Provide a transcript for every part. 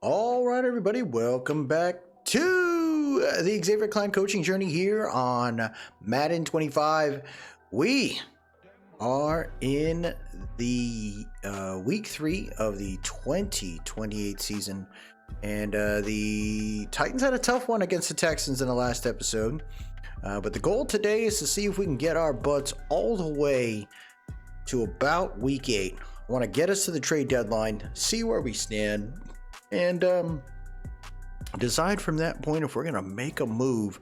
All right, everybody, welcome back to the Xavier Klein Coaching Journey here on Madden 25. We are in the week 3 of the 2028 season, and the Titans had a tough one against the Texans in the last episode. But the goal today is to see if we can get our butts all the way to about week 8. I want to get us to the trade deadline, see where we stand, and decide from that point if we're going to make a move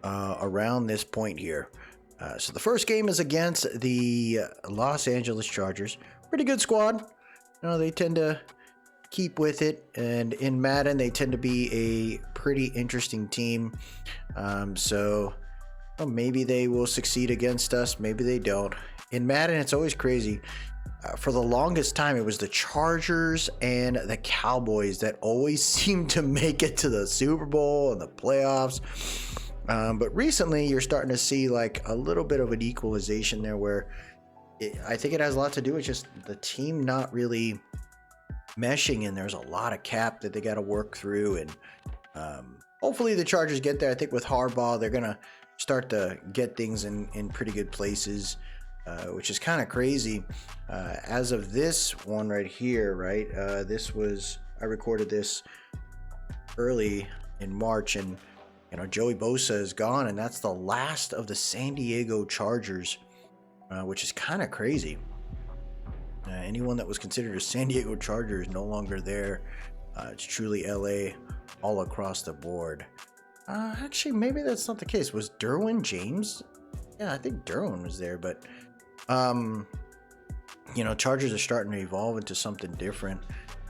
around this point here. So the first game is against the Los Angeles Chargers. Pretty good squad. You know, they tend to keep with it, and in Madden they tend to be a pretty interesting team. So well, maybe they will succeed against us, maybe they don't. In Madden, it's always crazy. For the longest time, it was the Chargers and the Cowboys that always seemed to make it to the Super Bowl and the playoffs. But recently, you're starting to see like a little bit of an equalization there where I think it has a lot to do with just the team not really meshing, and there's a lot of cap that they got to work through. And hopefully the Chargers get there. I think with Harbaugh, they're going to start to get things in pretty good places. Which is kind of crazy. As of this one right here, right? I recorded this early in March, and you know, Joey Bosa is gone, and that's the last of the San Diego Chargers, which is kind of crazy. Anyone that was considered a San Diego Charger is no longer there. It's truly LA all across the board. Actually, maybe that's not the case. Was Derwin James? Yeah, I think Derwin was there, but you know, Chargers are starting to evolve into something different.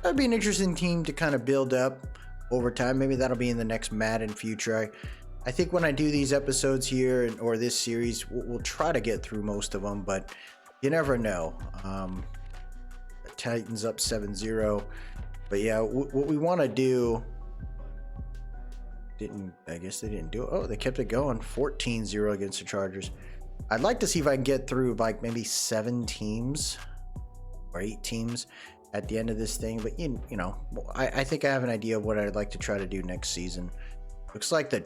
That'd be an interesting team to kind of build up over time. Maybe that'll be in the next Madden future. I think when I do these episodes here or this series, we'll try to get through most of them, but you never know. The Titans up 7-0, but yeah, what we want to do I guess they didn't do it. Oh, they kept it going. 14-0 against the Chargers. I'd like to see if I can get through like maybe 7 teams or 8 teams at the end of this thing. But you know, I think I have an idea of what I'd like to try to do next season. Looks like the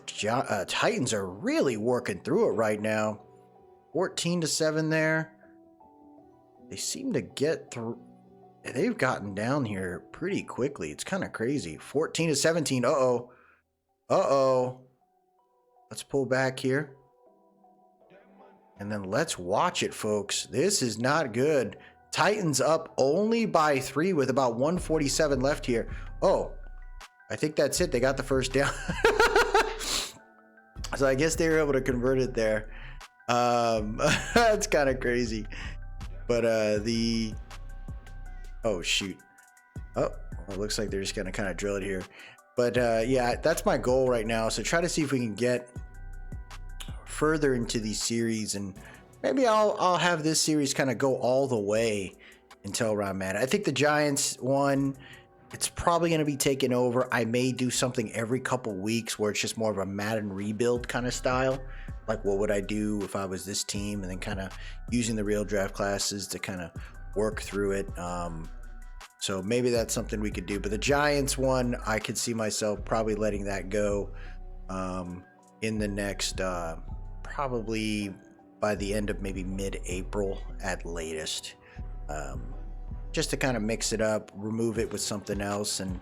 Titans are really working through it right now. 14-7 there. They seem to get through. They've gotten down here pretty quickly. It's kind of crazy. 14-17. Uh-oh. Let's pull back here. And then let's watch it, folks. This is not good. Titans up only by 3 with about 147 left here. Oh, I think that's it. They got the first down. So I guess they were able to convert it there. That's kind of crazy. But oh, shoot. Oh, well, it looks like they're just going to kind of drill it here. But yeah, that's my goal right now. So try to see if we can get further into these series, and maybe I'll have this series kind of go all the way until around Madden. I think the Giants one, it's probably going to be taken over. I may do something every couple weeks where it's just more of a Madden rebuild kind of style, like what would I do if I was this team, and then kind of using the real draft classes to kind of work through it. So maybe that's something we could do. But the Giants one, I could see myself probably letting that go in the next probably by the end of maybe mid-April at latest, just to kind of mix it up, remove it with something else, and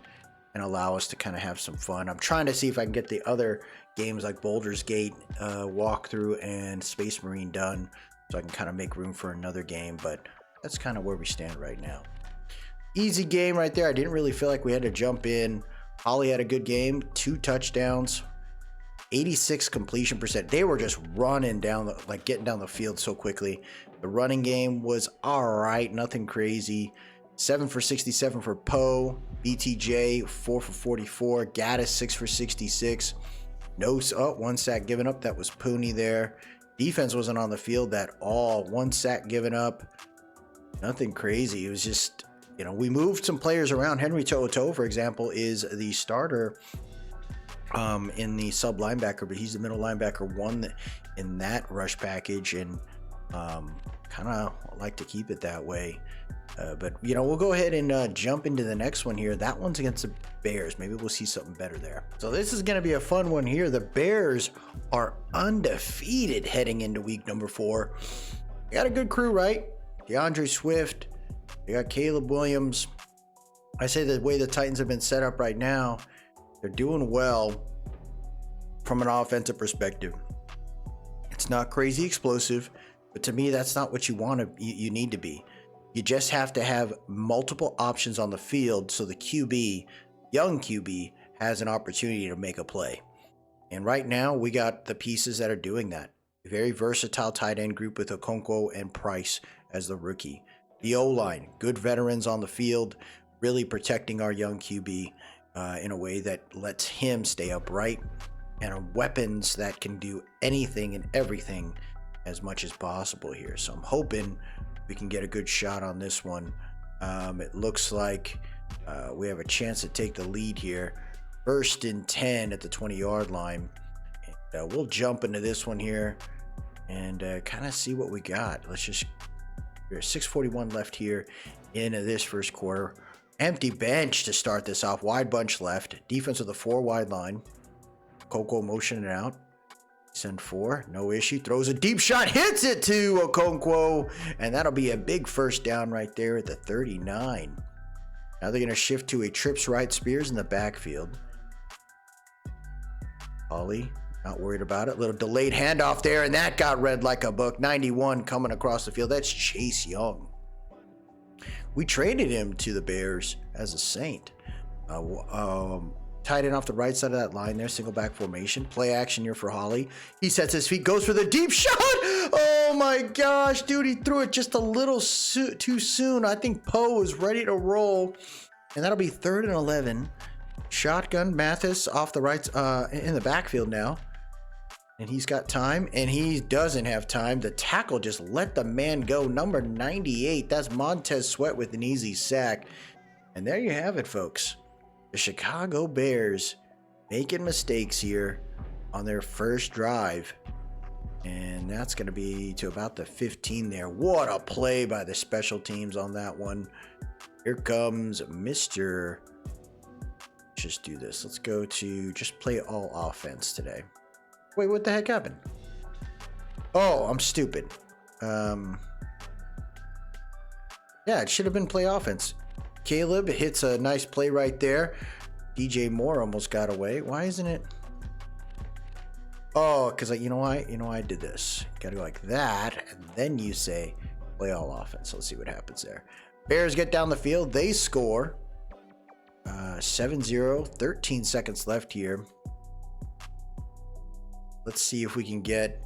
allow us to kind of have some fun. I'm trying to see if I can get the other games like Boulder's Gate walkthrough and Space Marine done, so I can kind of make room for another game. But that's kind of where we stand right now. Easy game right there. I didn't really feel like we had to jump in. Holly had a good game, 2 touchdowns. 86 completion percent. They were just running down getting down the field so quickly. The running game was all right, nothing crazy. 7 for 67 for Poe. BTJ 4 for 44. Gaddis 6 for 66. No, 1 sack given up. That was Pooney there. Defense wasn't on the field at all. 1 sack given up. Nothing crazy. It was just, you know, we moved some players around. Henry To'oTo'o, for example, is the starter in the sub linebacker, but he's the middle linebacker 1 in that rush package, and kind of like to keep it that way. But, you know, we'll go ahead and jump into the next one here. That one's against the Bears. Maybe we'll see something better there. So this is going to be a fun one here. The Bears are undefeated heading into week number 4. They got a good crew, right? DeAndre Swift. They got Caleb Williams. I say the way the Titans have been set up right now, they're doing well from an offensive perspective. It's not crazy explosive, but to me, that's not what you want to, you need to be. You just have to have multiple options on the field so the QB, young QB, has an opportunity to make a play. And right now, we got the pieces that are doing that. A very versatile tight end group with Okonkwo and Price as the rookie. The O-line, good veterans on the field, really protecting our young QB in a way that lets him stay upright. And weapons that can do anything and everything as much as possible here. So I'm hoping we can get a good shot on this one. It looks like we have a chance to take the lead here. 1st and 10 at the 20-yard line. And, we'll jump into this one here and kind of see what we got. Let's just, there's 6:41 left here in this first quarter. Empty bench to start this off. Wide bunch left. Defense with a 4 wide line. Coco motioning out. Send 4, no issue. Throws a deep shot, hits it to Okonkwo, and that'll be a big first down right there at the 39. Now they're going to shift to a trips right. Spears in the backfield. Ollie, not worried about it. Little delayed handoff there, and that got read like a book. 91 coming across the field. That's Chase Young. We traded him to the Bears as a Saint. Tight end off the right side of that line there. Single back formation. Play action here for Holly. He sets his feet. Goes for the deep shot. Oh my gosh, dude. He threw it just a little too soon. I think Poe is ready to roll. And that'll be 3rd and 11. Shotgun Mathis off the right in the backfield now. And he's got time. And he doesn't have time. The tackle just let the man go. Number 98. That's Montez Sweat with an easy sack. And there you have it, folks. The Chicago Bears making mistakes here on their first drive. And that's going to be to about the 15 there. What a play by the special teams on that one. Here comes Mr. Let's just do this. Let's go to just play all offense today. Wait, what the heck happened? Oh, I'm stupid. Yeah, it should have been play offense. Caleb hits a nice play right there. DJ Moore almost got away. Why isn't it? Oh, because you know why? You know why I did this. Got to go like that, and then you say play all offense. Let's see what happens there. Bears get down the field. They score. 7-0. 13 seconds left here. Let's see if we can get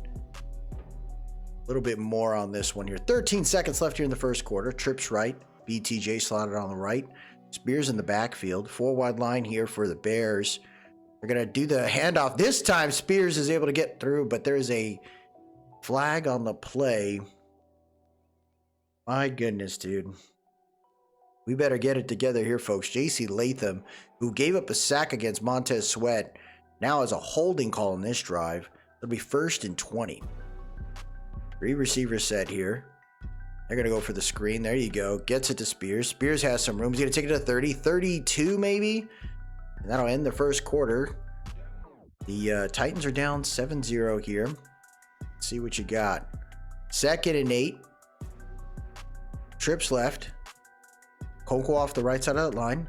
a little bit more on this one here. 13 seconds left here in the first quarter. Trips right. BTJ slotted on the right. Spears in the backfield. 4 wide line here for the Bears. They're going to do the handoff. This time Spears is able to get through, but there's a flag on the play. My goodness, dude. We better get it together here, folks. J.C. Latham, who gave up a sack against Montez Sweat, now has a holding call in this drive. It'll be 1st and 20. 3 receivers set here. They're going to go for the screen. There you go. Gets it to Spears. Spears has some room. He's going to take it to 30, 32 maybe. And that'll end the first quarter. The Titans are down 7-0 here. Let's see what you got. 2nd and 8. Trips left. Coco off the right side of that line.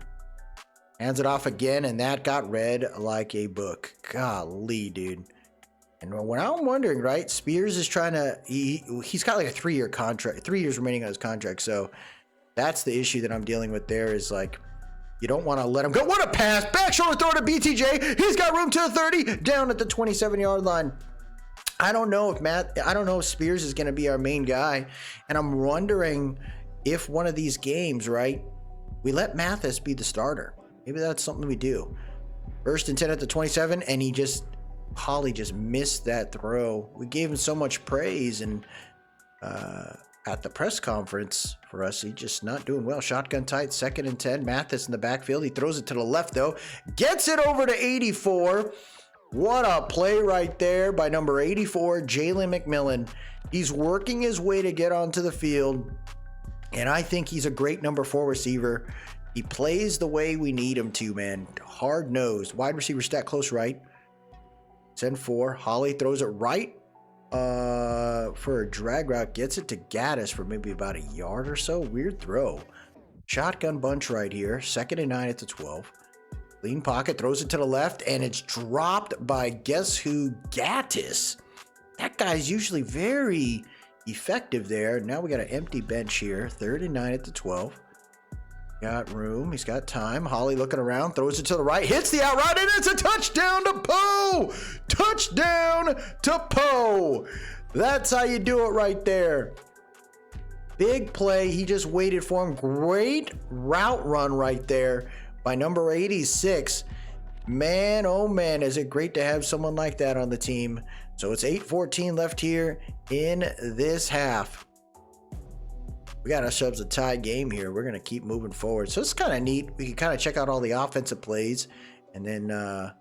Hands it off again, and that got read like a book. Golly, dude. And when I'm wondering, right, Spears is trying to, he's got like a 3-year contract, 3 years remaining on his contract. So that's the issue that I'm dealing with there is like, you don't want to let him go. What a pass. Back shoulder throw to BTJ. He's got room to the 30, down at the 27-yard line. I don't know if Spears is going to be our main guy. And I'm wondering if one of these games, right, we let Mathis be the starter. Maybe that's something we do. 1st and 10 at the 27, and Holly just missed that throw. We gave him so much praise, and at the press conference for us, he's just not doing well. Shotgun tight, 2nd and 10. Mathis in the backfield. He throws it to the left, though. Gets it over to 84. What a play right there by number 84, Jalen McMillan. He's working his way to get onto the field. And I think he's a great number 4 receiver. He plays the way we need him to, man. Hard-nosed. Wide receiver stat close right. Send 4. Holly throws it right for a drag route. Gets it to Gaddis for maybe about a yard or so. Weird throw. Shotgun bunch right here. 2nd and 9 at the 12. Lean pocket. Throws it to the left. And it's dropped by guess who? Gaddis. That guy's usually very effective there. Now we got an empty bench here. 3rd and 9 at the 12. Got room. He's got time. Holly looking around. Throws it to the right. Hits the out route. And it's a touchdown to Poe. Touchdown to Poe. That's how you do it right there. Big play. He just waited for him. Great route run right there by number 86. Man, oh man, is it great to have someone like that on the team. So it's 8:14 left here in this half. We got ourselves a tie game here. We're going to keep moving forward. So it's kind of neat. We can kind of check out all the offensive plays and then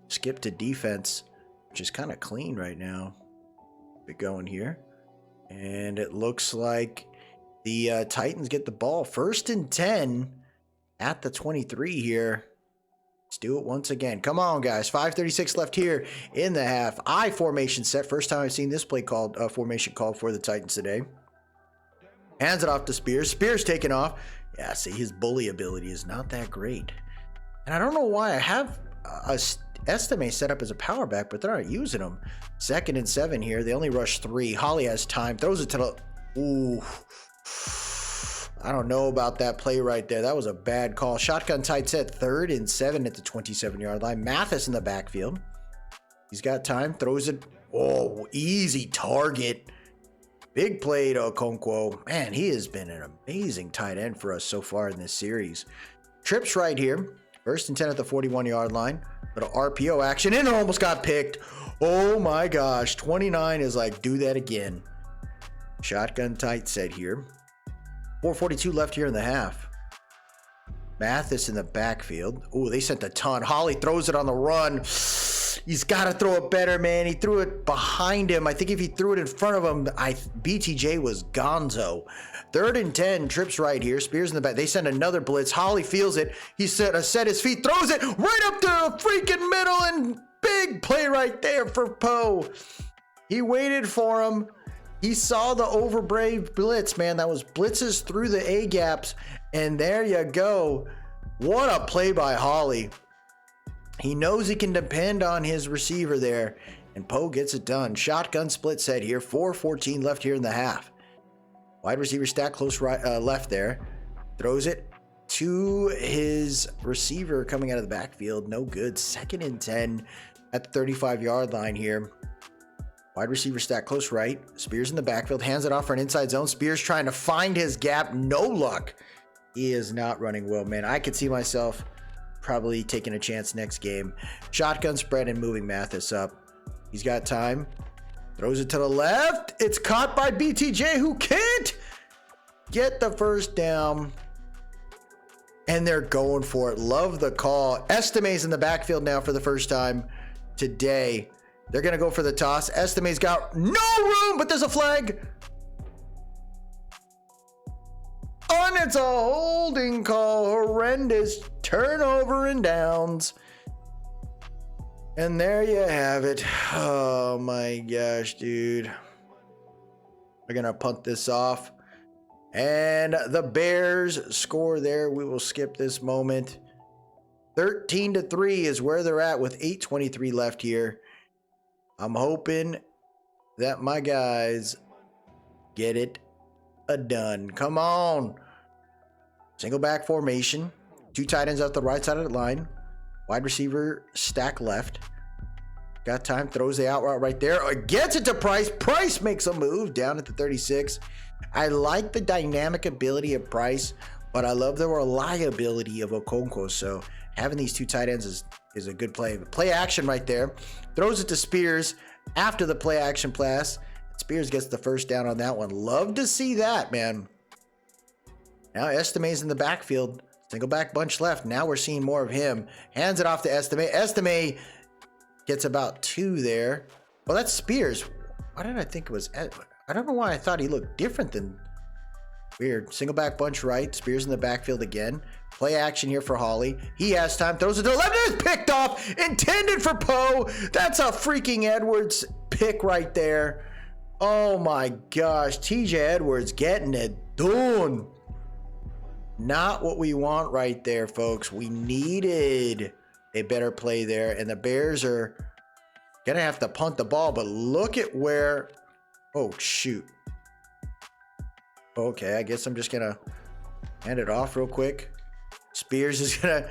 skip to defense, which is kind of clean right now. We're going here. And it looks like the Titans get the ball. 1st and 10 at the 23 here. Let's do it once again. Come on, guys. 5:36 left here in the half. I formation set. First time I've seen this play called, formation called for the Titans today. Hands it off to Spears. Spears taking off. Yeah, see, his bully ability is not that great. And I don't know why I have a Estime set up as a power back, but they're not using him. 2nd and 7 here. They only rush 3. Holly has time. Throws it to the... Ooh. I don't know about that play right there. That was a bad call. Shotgun tight set. 3rd and 7 at the 27-yard line. Mathis in the backfield. He's got time. Throws it. Oh, easy target. Big play to Okonkwo. Man, he has been an amazing tight end for us so far in this series. Trips right here. 1st and 10 at the 41-yard line. Little RPO action. And it almost got picked. Oh my gosh. 29 is like, do that again. Shotgun tight set here. 4:42 left here in the half. Mathis in the backfield. Oh, they sent a ton. Holly throws it on the run. He's got to throw it better, man. He threw it behind him. I think if he threw it in front of him, BTJ was gonzo. 3rd and 10, trips right here. Spears in the back. They send another blitz. Holly feels it. He set his feet, throws it right up to the freaking middle, and big play right there for Poe. He waited for him. He saw the overbrave blitz, man. That was blitzes through the A-gaps, and there you go. What a play by Holly. He knows he can depend on his receiver there, and Poe gets it done. Shotgun split set here. 4:14 left here in the half. Wide receiver stack close right, left there. Throws it to his receiver coming out of the backfield. No good. 2nd and 10 at the 35-yard line here. Wide receiver stack close right. Spears in the backfield. Hands it off for an inside zone. Spears trying to find his gap. No luck. He is not running well, man. I could see myself probably taking a chance next game. Shotgun spread and moving Mathis up. He's got time. Throws it to the left. It's caught by BTJ, who can't get the first down. And they're going for it. Love the call. Estime's in the backfield now for the first time today. They're going to go for the toss. Estime's got no room, but there's a flag. And it's a holding call. Horrendous turnover and downs. And there you have it. Oh my gosh, dude. We're going to punt this off. And the Bears score there. We will skip this moment. 13-3 is where they're at with 8:23 left here. I'm hoping that my guys get it done. Come on. Single back formation. 2 tight ends out the right side of the line. Wide receiver stack left. Got time. Throws the out route right there. Gets it to Price. Price makes a move down at the 36. I like the dynamic ability of Price, but I love the reliability of Okonkwo. So having these 2 tight ends is a good play. Play action right there. Throws it to Spears after the play action pass. Spears gets the first down on that one. Love to see that, man. Now Estime's in the backfield. Single back bunch left. Now we're seeing more of him. Hands it off to Estime. Estime gets about 2 there. Well, that's Spears. Why did I think it was... I don't know why I thought he looked different than Weird. Single back bunch right. Spears in the backfield again. Play action here for Holly. He has time. Throws it to the left. It is picked off. Intended for Poe. That's a freaking Edwards pick right there. Oh my gosh. TJ Edwards getting it done. Not what we want right there, folks. We needed a better play there. And the Bears are going to have to punt the ball. But look at where... Oh, shoot. Okay, I guess I'm just going to hand it off real quick. Spears is going to...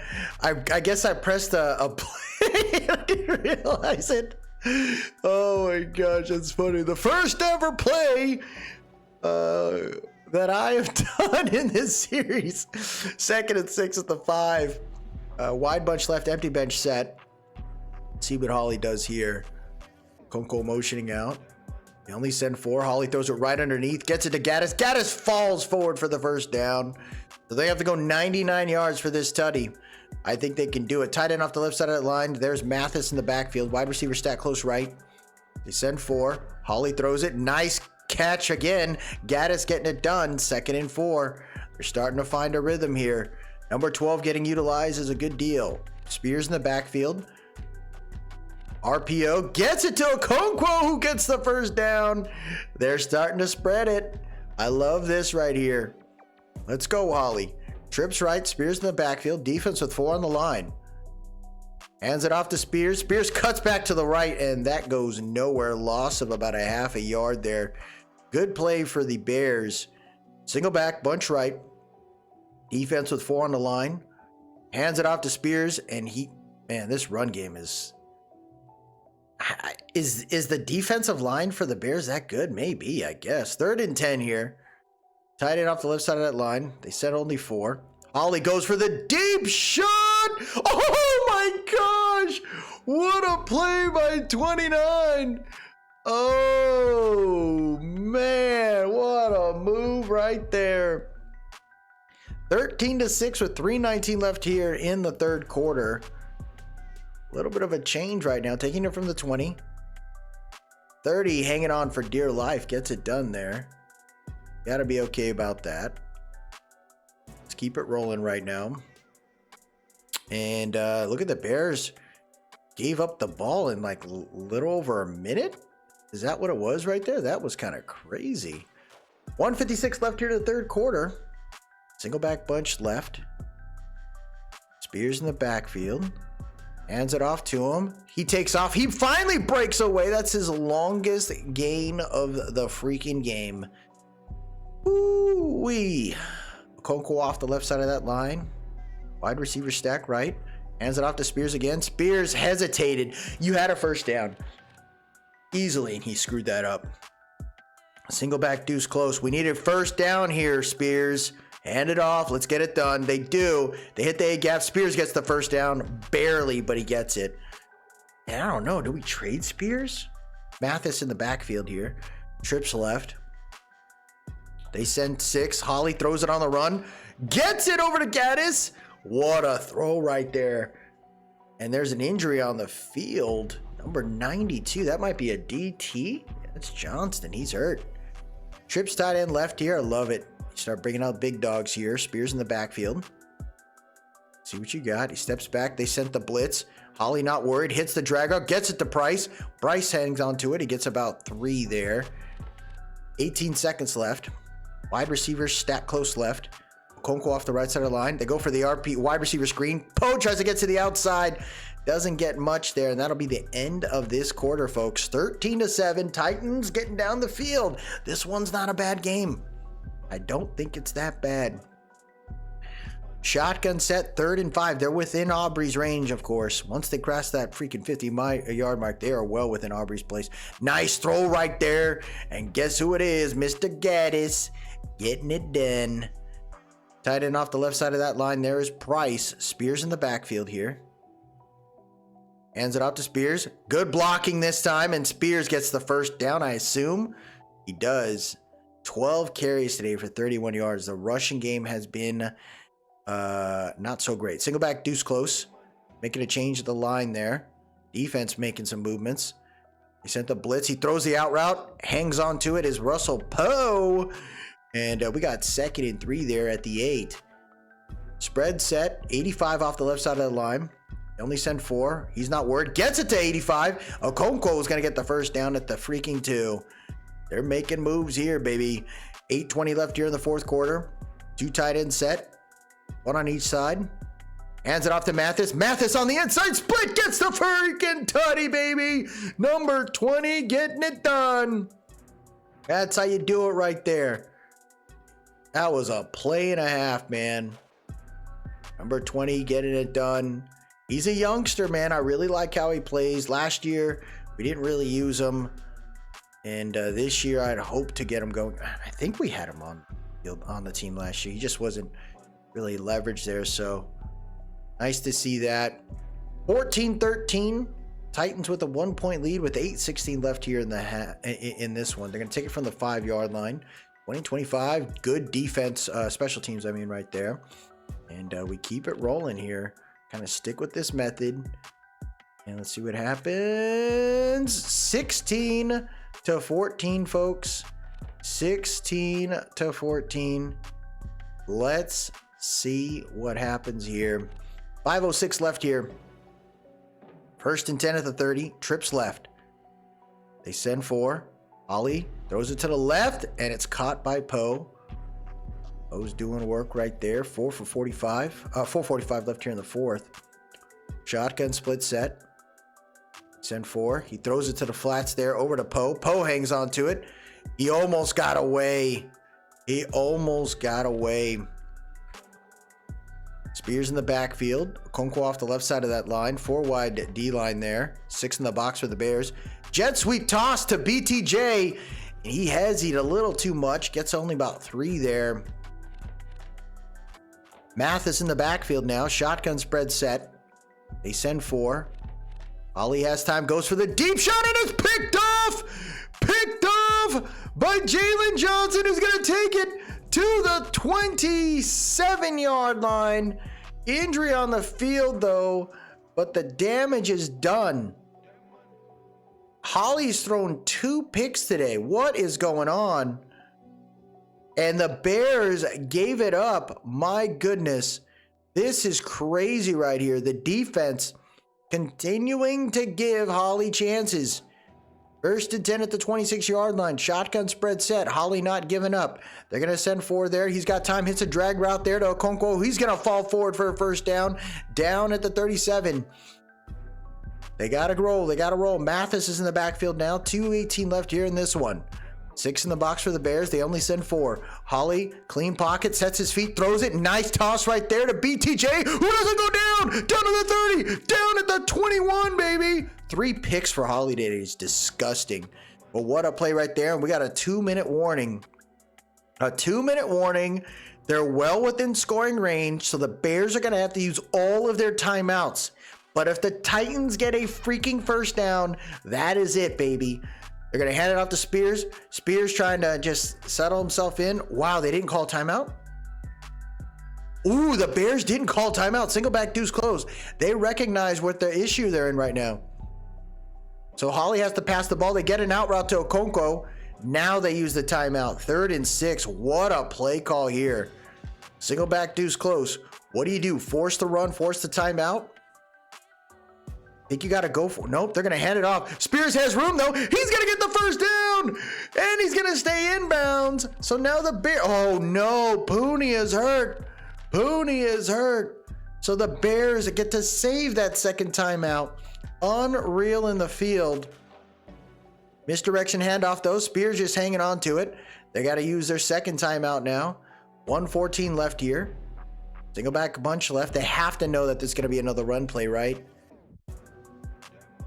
I guess I pressed a play. I didn't realize it. Oh my gosh, that's funny. The first ever play that I have done in this series. 2nd and 6 at the 5. Wide bunch left, empty bench set. Let's see what Holly does here. Conco motioning out. They only send 4. Holly throws it right underneath. Gets it to Gaddis. Gaddis falls forward for the first down. So they have to go 99 yards for this tutty. I think they can do it. Tight end off the left side of that line. There's Mathis in the backfield. Wide receiver stack close right. They send 4. Holly throws it. Nice catch again. Gaddis getting it done. 2nd and 4. They're starting to find a rhythm here. Number 12 getting utilized is a good deal. Spears in the backfield. RPO gets it to Okonkwo, who gets the first down. They're starting to spread it. I love this right here. Let's go, Holly. Trips right, Spears in the backfield. Defense with 4 on the line. Hands it off to Spears. Spears cuts back to the right, and that goes nowhere. Loss of about a half a yard there. Good play for the Bears. Single back, bunch right. Defense with 4 on the line. Hands it off to Spears, and man, this run game is the defensive line for the Bears that good? Maybe, I guess. 3rd and 10 here. Tight end off the left side of that line. They said only 4. Holly goes for the deep shot. Oh my gosh. What a play by 29. Oh man, what a move right there. 13-6 with 3:19 left here in the 3rd quarter. A little bit of a change right now. Taking it from the 20. 30 hanging on for dear life. Gets it done there. Gotta be okay about that. Let's keep it rolling right now. And look at the Bears. Gave up the ball in like a little over a minute. Is that what it was right there? That was kind of crazy. 1:56 left here to the 3rd quarter. Single back bunch left. Spears in the backfield. Hands it off to him. He takes off. He finally breaks away. That's his longest gain of the freaking game. Ooh-wee. Okonkwo off the left side of that line. Wide receiver stack right. Hands it off to Spears again. Spears hesitated. You had a first down. Easily, and he screwed that up. Single back deuce close. We needed first down here, Spears. Hand it off. Let's get it done. They do. They hit the A gap. Spears gets the first down. Barely, but he gets it. And I don't know. Do we trade Spears? Mathis in the backfield here. Trips left. They send 6. Holly throws it on the run. Gets it over to Gaddis. What a throw right there. And there's an injury on the field. Number 92. That might be a DT. That's Johnston. He's hurt. Trips tight end left here. I love it. Start bringing out big dogs here. Spears in the backfield. See what you got. He steps back. They sent the blitz. Holly not worried. Hits the drag out. Gets it to Bryce. Bryce hangs on to it. He gets about 3 there. 18 seconds left. Wide receiver stack close left. Okonkwo off the right side of the line. They go for the RP wide receiver screen. Poe tries to get to the outside. Doesn't get much there, and that'll be the end of this quarter, folks. 13-7. Titans getting down the field. This one's not a bad game. I don't think it's that bad. Shotgun set, 3rd and 5. They're within Aubrey's range, of course. Once they cross that freaking 50-yard mark, they are well within Aubrey's place. Nice throw right there. And guess who it is? Mr. Gaddis getting it done. Tight end off the left side of that line. There is Price. Spears in the backfield here. Hands it off to Spears. Good blocking this time, and Spears gets the first down, I assume. He does. 12 carries today for 31 yards. The rushing game has been not so great. Single back deuce close. Making a change at the line there. Defense making some movements. He sent the blitz. He throws the out route. Hangs on to it is Russell Poe. And we got 2nd and 3 there at the 8. Spread set, 85 off the left side of the line. They only send 4. He's not worried. Gets it to 85. Okonkwo is going to get the first down at the freaking 2. They're making moves here, baby. 8:20 left here in the 4th quarter. 2 tight end set. 1 on each side. Hands it off to Mathis. Mathis on the inside. Split gets the freaking tutty, baby. Number 20 getting it done. That's how you do it right there. That was a play and a half, man. Number 20 getting it done. He's a youngster, man. I really like how he plays. Last year, we didn't really use him. And this year, I'd hope to get him going. I think we had him on the team last year. He just wasn't really leveraged there. So, nice to see that. 14-13. Titans with a 1-point lead with 8:16 left here in this one. They're going to take it from the 5-yard line. 20-25. Good defense, special teams, I mean, right there. And we keep it rolling here. Kind of stick with this method. And let's see what happens. 16-14, folks. 16-14. Let's see what happens here. 5:06 left here. 1st and 10 at the 30. Trips left. They send 4. Ollie throws it to the left, and it's caught by Poe. Poe's doing work right there. 4 for 45. 4:45 left here in the 4th. Shotgun split set. Send 4. He throws it to the flats there, over to Poe. Poe hangs on to it. He almost got away. He almost got away. Spears in the backfield. Okonkwo off the left side of that line. 4 wide D line there. 6 in the box for the Bears. Jet sweep toss to BTJ. He has eaten a little too much. Gets only about 3 there. Mathis in the backfield now. Shotgun spread set. They send 4. Ollie has time. Goes for the deep shot, and it's picked off! Picked off by Jalen Johnson, who's going to take it to the 27-yard line. Injury on the field, though, but the damage is done. Holly's thrown 2 picks today. What is going on? And the Bears gave it up. My goodness. This is crazy right here. The defense continuing to give Holly chances. 1st and 10 at the 26-yard line. Shotgun spread set. Holly not giving up. They're going to send 4 there. He's got time. Hits a drag route there to Okonkwo. He's going to fall forward for a first down. Down at the 37. They got to roll. They got to roll. Mathis is in the backfield now. 2:18 left here in this one. 6 in the box for the Bears. They only send 4. Holly, clean pocket, sets his feet, throws it. Nice toss right there to BTJ, who doesn't go down. Down to the 30. Down at the 21, baby. 3 picks for Holly today is disgusting. But what a play right there. And we got a 2-minute warning. A 2-minute warning. They're well within scoring range, so the Bears are going to have to use all of their timeouts. But if the Titans get a freaking first down, that is it, baby. They're going to hand it off to Spears. Spears trying to just settle himself in. Wow, they didn't call timeout? Ooh, the Bears didn't call timeout. Single back deuce close. They recognize what the issue they're in right now. So Holly has to pass the ball. They get an out route to Okonkwo. Now they use the timeout. 3rd and 6. What a play call here. Single back deuce close. What do? Force the run, force the timeout? Think you got to go for it. Nope, they're going to hand it off. Spears has room, though. He's going to get the first down, and he's going to stay inbounds. So now the Bears, oh no, Pooney is hurt. Pooney is hurt. So the Bears get to save that second timeout. Unreal in the field. Misdirection handoff, though. Spears just hanging on to it. They got to use their second timeout now. 1:14 left here. Single back bunch left. They have to know that there's going to be another run play, right?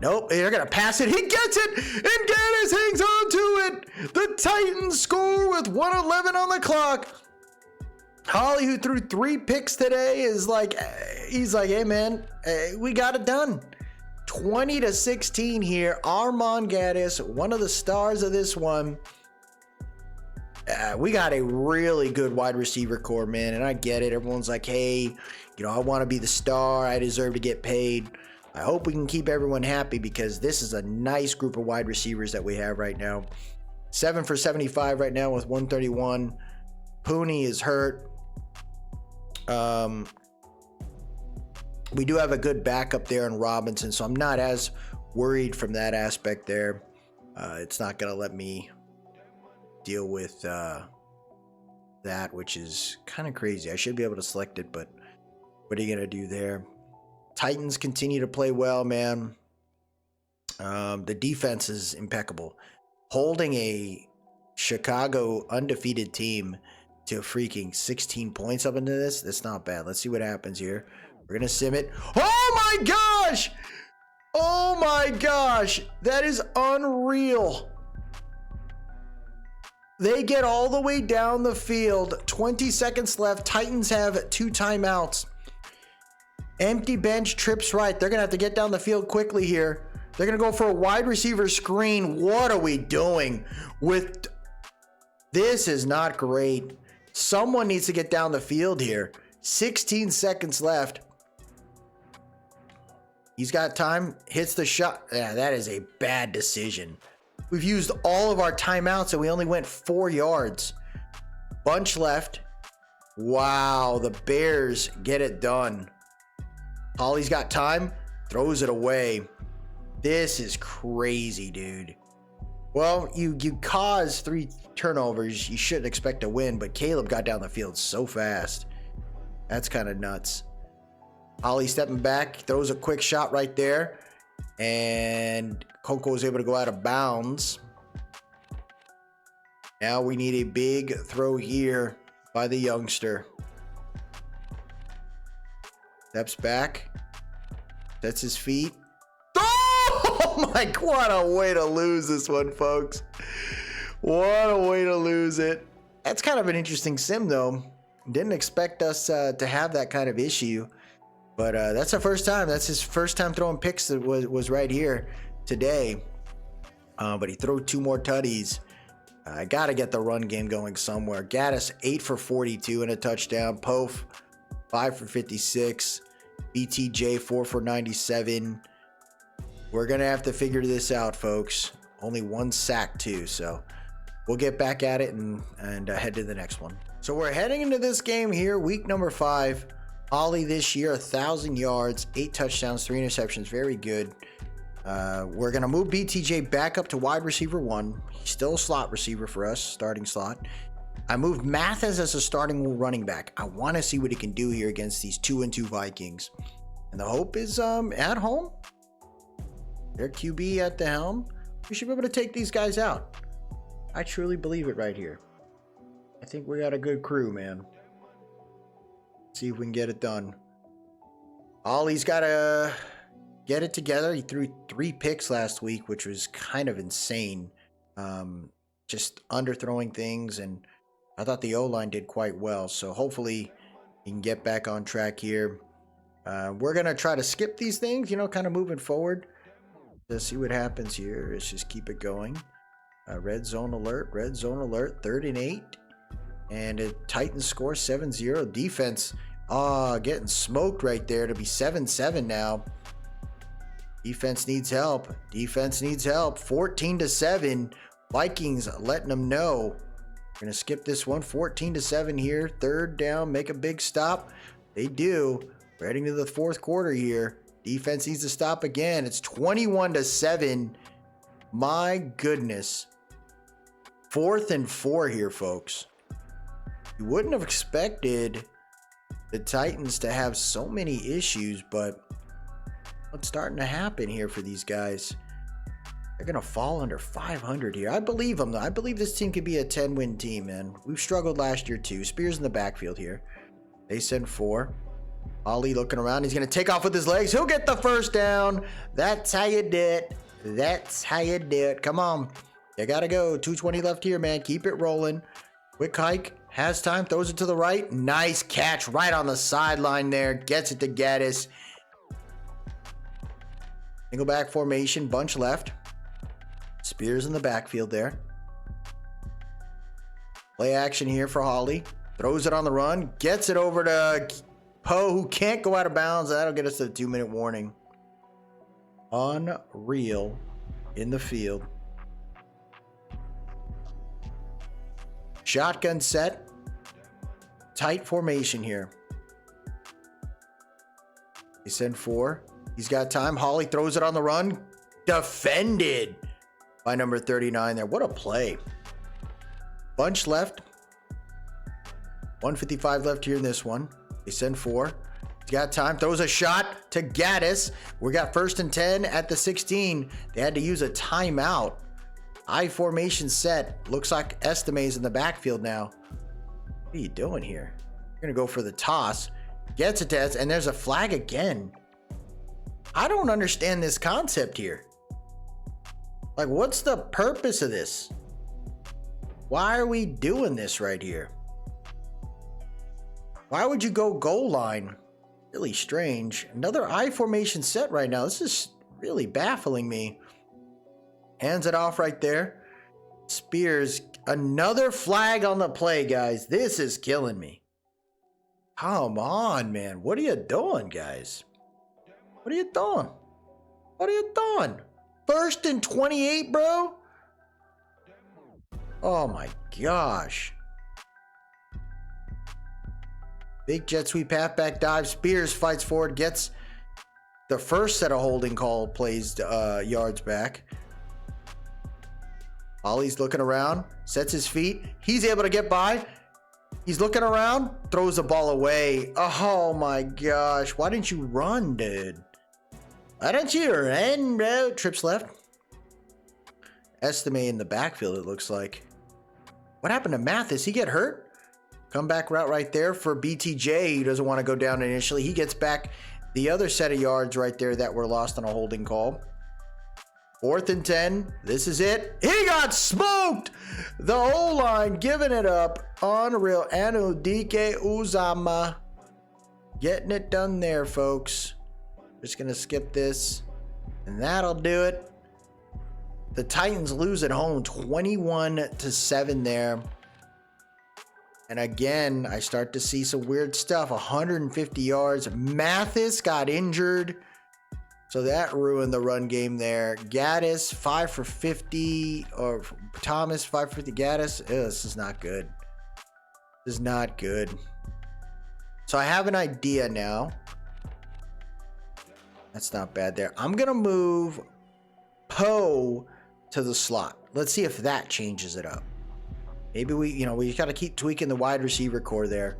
Nope, they're going to pass it. He gets it, and Gaddis hangs on to it. The Titans score with 1:11 on the clock. Holly, who threw 3 picks today, is like, he's like, hey, man, we got it done. 20-16 here. Armand Gaddis, one of the stars of this one. We got a really good wide receiver core, man, and I get it. Everyone's like, hey, I want to be the star. I deserve to get paid. I hope we can keep everyone happy because this is a nice group of wide receivers that we have right now. 7 for 75 right now with 131. Pooney is hurt. We do have a good backup there in Robinson, so I'm not as worried from that aspect there. It's not going to let me deal with that, which is kind of crazy. I should be able to select it, but what are you going to do there? Titans continue to play well, man. The defense is impeccable. Holding a Chicago undefeated team to freaking 16 points up into this, that's not bad. Let's see what happens here. We're going to sim it. Oh my gosh! Oh my gosh! That is unreal. They get all the way down the field. 20 seconds left. Titans have 2 timeouts. Empty bench, trips right. They're going to have to get down the field quickly here. They're going to go for a wide receiver screen. What are we doing with... This is not great. Someone needs to get down the field here. 16 seconds left. He's got time. Hits the shot. Yeah, that is a bad decision. We've used all of our timeouts and we only went 4 yards. Bunch left. Wow, the Bears get it done. Holly's got time. Throws it away. This is crazy, dude. Well, you caused 3 turnovers. You shouldn't expect to win, but Caleb got down the field so fast. That's kind of nuts. Holly stepping back, throws a quick shot right there, and Coco was able to go out of bounds. Now we need a big throw here by the youngster. Steps back, sets his feet. Oh my, what a way to lose this one, folks. What a way to lose it. That's kind of an interesting sim, though. Didn't expect us to have that kind of issue. But that's the first time. That's his first time throwing picks that was right here today. But he threw 2 more tutties. I got to get the run game going somewhere. Gaddis, 8 for 42 and a touchdown. Pof, 5 for 56. BTJ, 4 for 97. We're going to have to figure this out, folks. Only 1 sack, too. So we'll get back at it and head to the next one. So we're heading into this game here, week number 5. Ollie this year, 1,000 yards, 8 touchdowns, 3 interceptions. Very good. We're going to move BTJ back up to wide receiver 1. He's still a slot receiver for us, starting slot. I moved Mathis as a starting running back. I want to see what he can do here against these 2-2 Vikings. And the hope is at home. Their QB at the helm. We should be able to take these guys out. I truly believe it right here. I think we got a good crew, man. See if we can get it done. Ollie's got to get it together. He threw 3 picks last week, which was kind of insane. Just underthrowing things, and I thought the O-line did quite well. So hopefully he can get back on track here. We're going to try to skip these things, you know, kind of moving forward. Let's see what happens here. Let's just keep it going. Red zone alert, 3rd and 8. And a Titans score 7-0. Defense getting smoked right there to be 7-7 now. Defense needs help. 14-7. Vikings letting them know. We're going to skip this one. 14-7 here. 3rd down. Make a big stop. They do. We're heading to the 4th quarter here. Defense needs to stop again. It's 21-7. My goodness. 4th and 4 here, folks. You wouldn't have expected the Titans to have so many issues, but what's starting to happen here for these guys? They're going to fall under 500 here. I believe them, though. I believe this team could be a 10-win team, man. We've struggled last year, too. Spears in the backfield here. They send 4. Ollie looking around. He's going to take off with his legs. He'll get the 1st down. That's how you do it. That's how you do it. Come on. You got to go. 2:20 left here, man. Keep it rolling. Quick hike. Has time. Throws it to the right. Nice catch right on the sideline there. Gets it to Gaddis. Single back formation. Bunch left. Spears in the backfield there. Play action here for Holly. Throws it on the run. Gets it over to Poe, who can't go out of bounds. That'll get us to the 2-minute warning. Unreal in the field. Shotgun set. tight formation here. They send 4. He's got time. Holly throws it on the run. Defended by number 39 there. What a play. Bunch left. 155 left here in this one. They send 4. He's got time. Throws a shot to Gaddis. We got 1st and 10 at the 16. They had to use a timeout. I formation set. Looks like Estime's in the backfield now. What are you doing here? You're going to go for the toss. Gets it to us, and there's a flag again. I don't understand this concept here. Like, what's the purpose of this? Why are we doing this right here? Why would you go goal line? Really strange. Another I formation set right now. This is really baffling me. Hands it off right there. Spears. Another flag on the play, guys. This is killing me. Come on, man. What are you doing, guys? What are you doing? What are you doing? 1st and 28, bro? Oh my gosh. Big jet sweep, halfback dive. Spears fights forward, gets the first set of holding call plays yards back. Ollie's looking around, sets his feet. He's able to get by. He's looking around, throws the ball away. Oh my gosh. Why didn't you run, dude? Why don't you run, bro? Trips left. Estime in the backfield, it looks like. What happened to Mathis? He get hurt? Comeback route right there for BTJ. He doesn't want to go down initially. He gets back the other set of yards right there that were lost on a holding call. 4th and 10. This is it. He got smoked. The O-line giving it up. Unreal. Anudike Uzama. Getting it done there, folks. Just going to skip this. And that'll do it. The Titans lose at home 21-7 there. And again, I start to see some weird stuff. 150 yards. Mathis got injured. So that ruined the run game there. Gaddis, 5 for 50. Or Thomas, 5 for 50. Gaddis. Ew, this is not good. This is not good. So I have an idea now. That's not bad there. I'm going to move Poe to the slot. Let's see if that changes it up. Maybe we got to keep tweaking the wide receiver core there.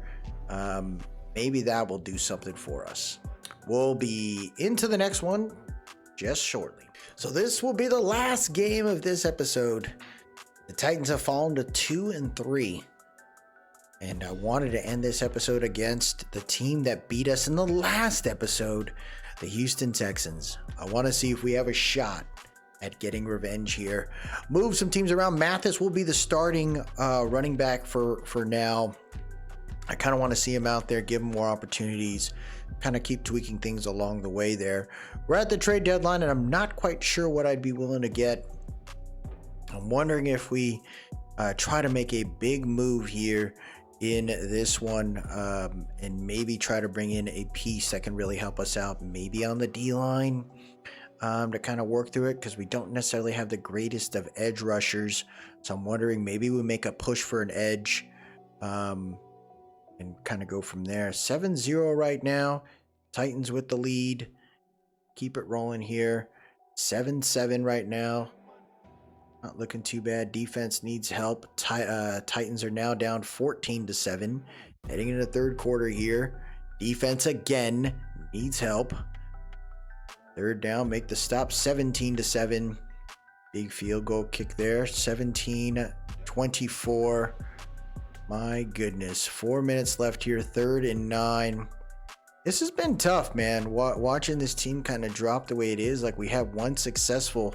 Maybe that will do something for us. We'll be into the next one just shortly. So this will be the last game of this episode. The Titans have fallen to 2-3. And I wanted to end this episode against the team that beat us in the last episode, the Houston Texans. I want to see if we have a shot at getting revenge here. Move some teams around. Mathis will be the starting running back for now. I kind of want to see him out there, give him more opportunities, kind of keep tweaking things along the way there. We're at the trade deadline, and I'm not quite sure what I'd be willing to get. I'm wondering if we try to make a big move here in this one, and maybe try to bring in a piece that can really help us out, maybe on the D-line, to kind of work through it, because we don't necessarily have the greatest of edge rushers. So I'm wondering maybe we make a push for an edge, and kind of go from there. 7-0 right now. Titans with the lead. Keep it rolling here. 7-7 right now. Not looking too bad. Defense needs help. Titans are now down 14-7. Heading into the third quarter here. Defense again needs help. Third down, make the stop. 17-7. Big field goal kick there. 17-24. My goodness. 4 minutes left here. 3rd and 9. This has been tough, man. Watching this team kind of drop the way it is. Like, we have one successful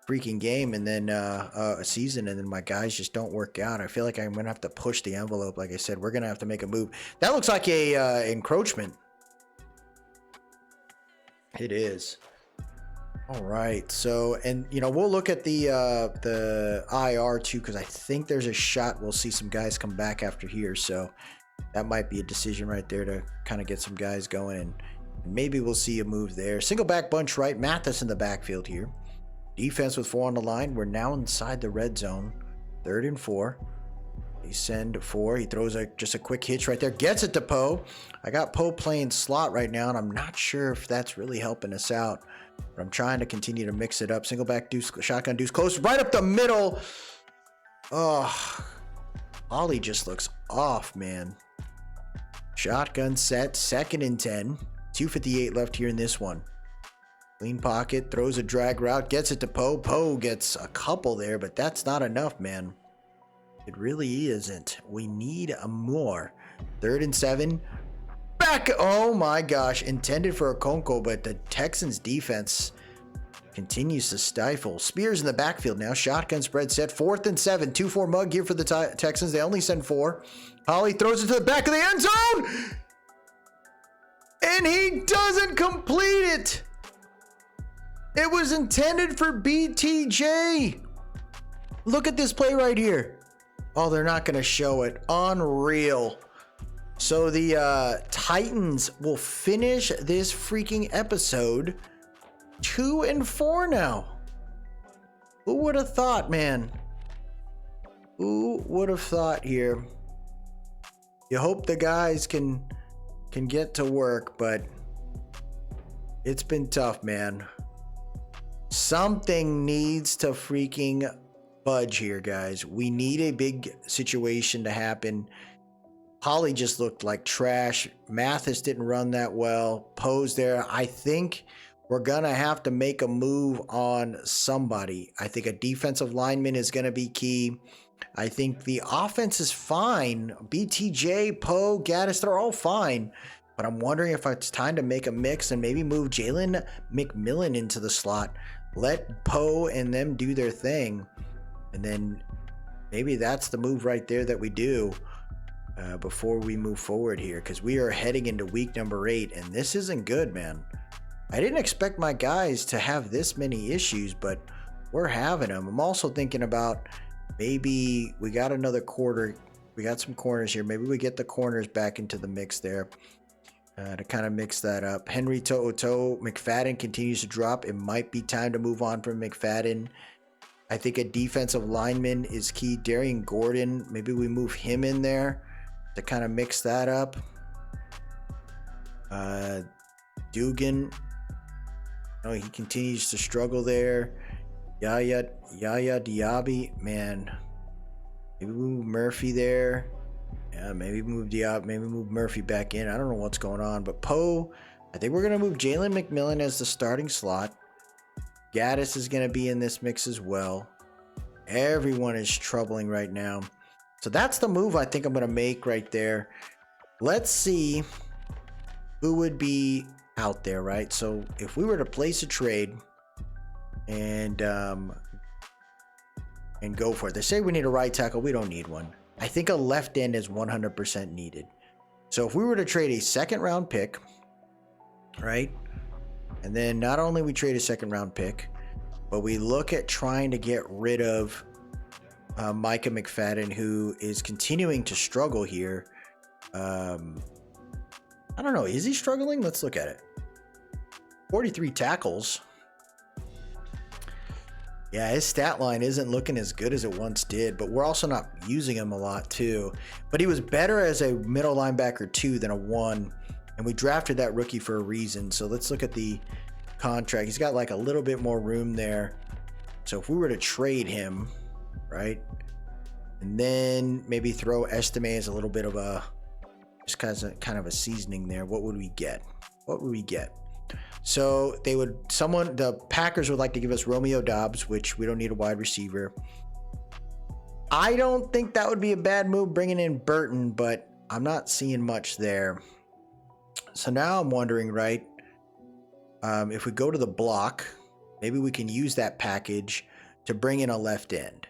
freaking game and then a season, and then my guys just don't work out. I feel like I'm gonna have to push the envelope. Like I said, we're gonna have to make a move. That looks like a encroachment. It is. All right, so, and we'll look at the IR too, because I think there's a shot we'll see some guys come back after here. So that might be a decision right there to kind of get some guys going, and maybe we'll see a move there. Single back bunch right. Mathis in the backfield here. Defense with 4 on the line. We're now inside the red zone. 3rd and 4. They We send 4. He throws just a quick hitch right there. Gets it to Poe. I got Poe playing slot right now, and I'm not sure if that's really helping us out. But I'm trying to continue to mix it up. Single back deuce, shotgun deuce, close, right up the middle. Oh, Ollie just looks off, man. Shotgun set, 2nd and 10. 2:58 left here in this one. Clean pocket, throws a drag route, gets it to Poe. Poe gets a couple there, but that's not enough, man. It really isn't. We need a more. 3rd and 7. Back. Oh my gosh. Intended for a Conco, but the Texans defense continues to stifle. Spears in the backfield now. Shotgun spread set. 4th and 7. 2-4 mug here for the Texans. They only send 4. Holly throws it to the back of the end zone. And he doesn't complete it. It was intended for BTJ. Look at this play right here. Oh, they're not going to show it. Unreal. So the Titans will finish this freaking episode 2-4 now. Who would have thought, man? Who would have thought here? You hope the guys can get to work, but it's been tough, man. Something needs to freaking budge here, guys. We need a big situation to happen. Holly just looked like trash. Mathis didn't run that well. Poe's there. I think we're going to have to make a move on somebody. I think a defensive lineman is going to be key. I think the offense is fine. BTJ, Poe, Gaddis, they're all fine. But I'm wondering if it's time to make a mix and maybe move Jalen McMillan into the slot. Let Poe and them do their thing. And then maybe that's the move right there that we do before we move forward here. Because we are heading into week number 8. And this isn't good, man. I didn't expect my guys to have this many issues, but we're having them. I'm also thinking about maybe we got another quarter. We got some corners here. Maybe we get the corners back into the mix there. To kind of mix that up. Henry To'oto, McFadden continues to drop. It might be time to move on from McFadden. I think a defensive lineman is key. Darian Gordon, maybe we move him in there to kind of mix that up. Dugan, oh, he continues to struggle there. Yaya Diaby, man. Maybe we move Murphy there. Yeah, maybe move Diab, maybe move Murphy back in. I don't know what's going on, but Poe, I think we're going to move Jalen McMillan as the starting slot. Gaddis is going to be in this mix as well. Everyone is troubling right now. So that's the move I think I'm going to make right there. Let's see who would be out there, right? So if we were to place a trade and go for it. They say we need a right tackle. We don't need one. I think a left end is 100% needed. So if we were to trade a 2nd round pick, right? And then not only we trade a 2nd round pick, but we look at trying to get rid of Micah McFadden, who is continuing to struggle here. I don't know. Is he struggling? Let's look at it. 43 tackles. Yeah, his stat line isn't looking as good as it once did, but we're also not using him a lot too. But he was better as a middle linebacker 2 than a 1, and we drafted that rookie for a reason. So let's look at the contract. He's got like a little bit more room there. So if we were to trade him, right, and then maybe throw Estime as a little bit of a just kind of a seasoning there, what would we get? What would we get? So the Packers would like to give us Romeo Doubs, which we don't need a wide receiver. I don't think that would be a bad move bringing in Burton, but I'm not seeing much there. So now I'm wondering, right, if we go to the block, maybe we can use that package to bring in a left end.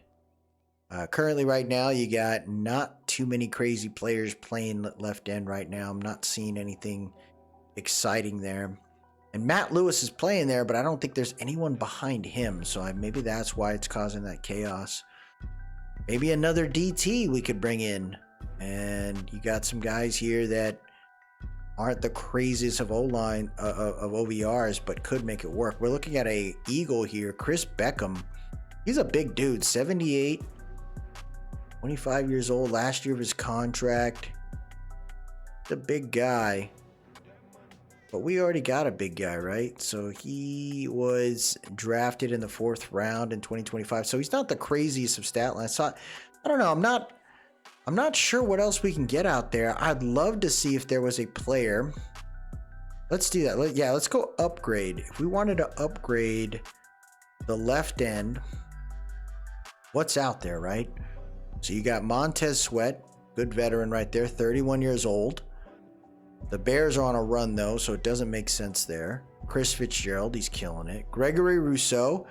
Currently right now, you got not too many crazy players playing left end right now. I'm not seeing anything exciting there. And Matt Lewis is playing there, but I don't think there's anyone behind him. So maybe that's why it's causing that chaos. Maybe another DT we could bring in. And you got some guys here that aren't the craziest of O-line, of OVRs, but could make it work. We're looking at a Eagle here, Chris Beckham. He's a big dude, 78. 25 years old, last year of his contract. The big guy. But we already got a big guy, right? So he was drafted in the 4th round in 2025. So he's not the craziest of stat lines. So I don't know. I'm not sure what else we can get out there. I'd love to see if there was a player. Let's do that. Let's go upgrade. If we wanted to upgrade the left end, what's out there, right? So you got Montez Sweat, good veteran right there, 31 years old. The Bears are on a run though, so it doesn't make sense there. Chris Fitzgerald, he's killing it. Gregory Rousseau,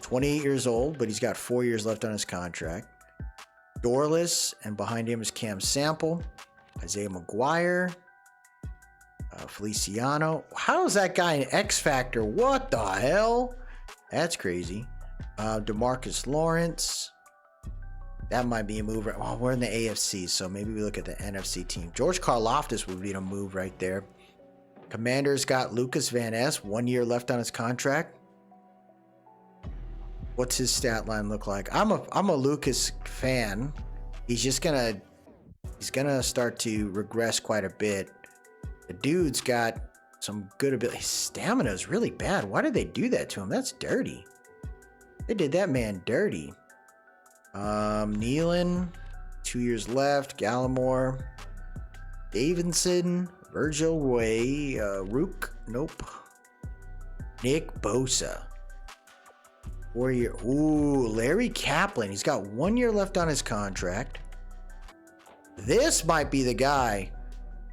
28 years old, but he's got 4 years left on his contract. Dorless, and behind him is Cam Sample, Isaiah McGuire, Feliciano. How is that guy an X Factor? What the hell? That's crazy. DeMarcus Lawrence. That might be a move. Well, we're in the AFC, so maybe we look at the NFC team. George Karlaftis would be a move right there. Commanders got Lucas Van Ness, 1 year left on his contract. What's his stat line look like? I'm a Lucas fan. He's gonna start to regress quite a bit. The dude's got some good ability. His stamina is really bad. Why did they do that to him? That's dirty. They did that man dirty. Nealon, 2 years left. Gallimore, Davidson, Virgil Way, Rook, nope. Nick Bosa, 4 year. Ooh, Larry Kaplan. He's got 1 year left on his contract. This might be the guy.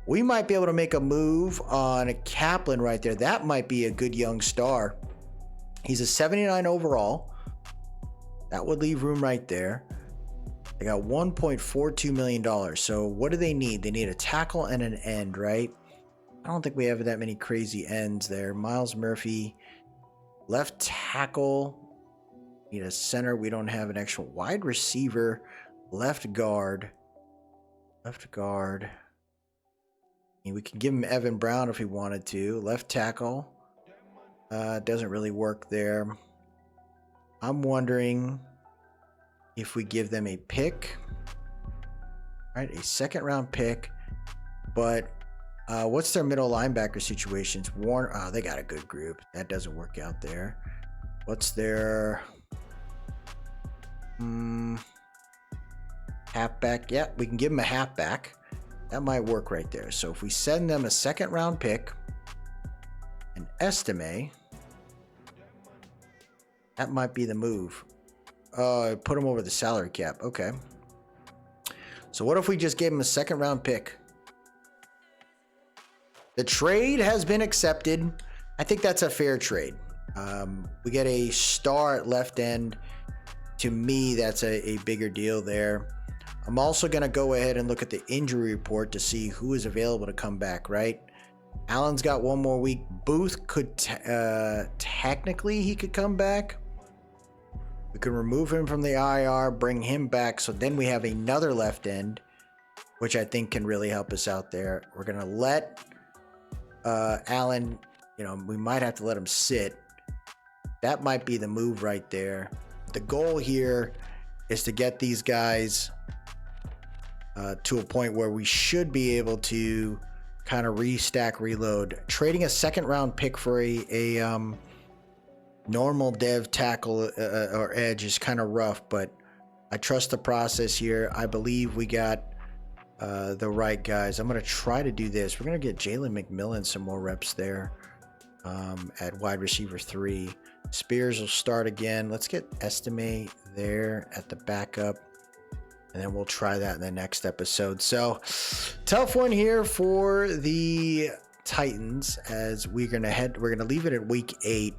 We might be able to make a move on Kaplan right there. That might be a good young star. He's a 79 overall. That would leave room right there. They got $1.42 million. So what do they need? They need a tackle and an end, right? I don't think we have that many crazy ends there. Miles Murphy, left tackle. Need a center. We don't have an actual wide receiver. Left guard. Left guard. We can give him Evan Brown if we wanted to. Left tackle. Doesn't really work there. I'm wondering if we give them a pick. Right, a 2nd round pick. But what's their middle linebacker situations? Warner. Oh, they got a good group. That doesn't work out there. What's their halfback? Yeah, we can give them a halfback. That might work right there. So if we send them a 2nd round pick, an estimate, that might be the move. Put them over the salary cap. Okay. So what if we just gave them a 2nd round pick? The trade has been accepted. I think that's a fair trade. We get a star at left end. To me, that's a bigger deal there. I'm also going to go ahead and look at the injury report to see who is available to come back, right? Allen's got 1 more week. Booth could technically he could come back. We can remove him from the IR, bring him back, so then we have another left end, which I think can really help us out there. We're going to let Allen, we might have to let him sit. That might be the move right there. The goal here is to get these guys to a point where we should be able to kind of restack, reload. Trading a 2nd round pick for a normal dev tackle or edge is kind of rough, but I trust the process here. I believe we got the right guys. I'm going to try to do this. We're going to get Jalen McMillan some more reps there at wide receiver 3. Spears will start again. Let's get Estimate there at the backup, and then we'll try that in the next episode. So tough one here for the Titans as we're going to leave it at week 8.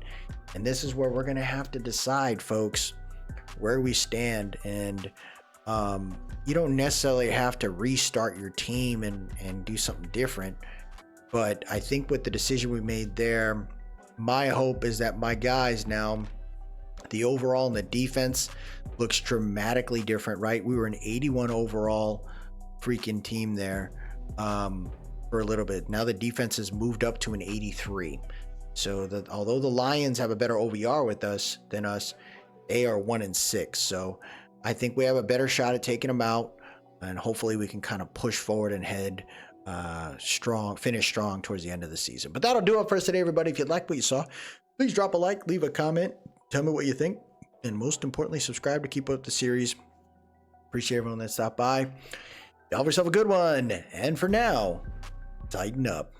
And this is where we're going to have to decide, folks, where we stand. And you don't necessarily have to restart your team and do something different. But I think with the decision we made there, my hope is that my guys now, the overall and the defense looks dramatically different, right? We were an 81 overall freaking team there for a little bit. Now the defense has moved up to an 83. So that although the Lions have a better OVR with us than us, they are 1-6. So I think we have a better shot at taking them out, and hopefully we can kind of push forward and head strong, finish strong towards the end of the season. But that'll do it for us today, everybody. If you liked what you saw, please drop a like, leave a comment, tell me what you think, and most importantly, subscribe to keep up the series. Appreciate everyone that stopped by. Y'all have yourself a good one, and for now, tighten up.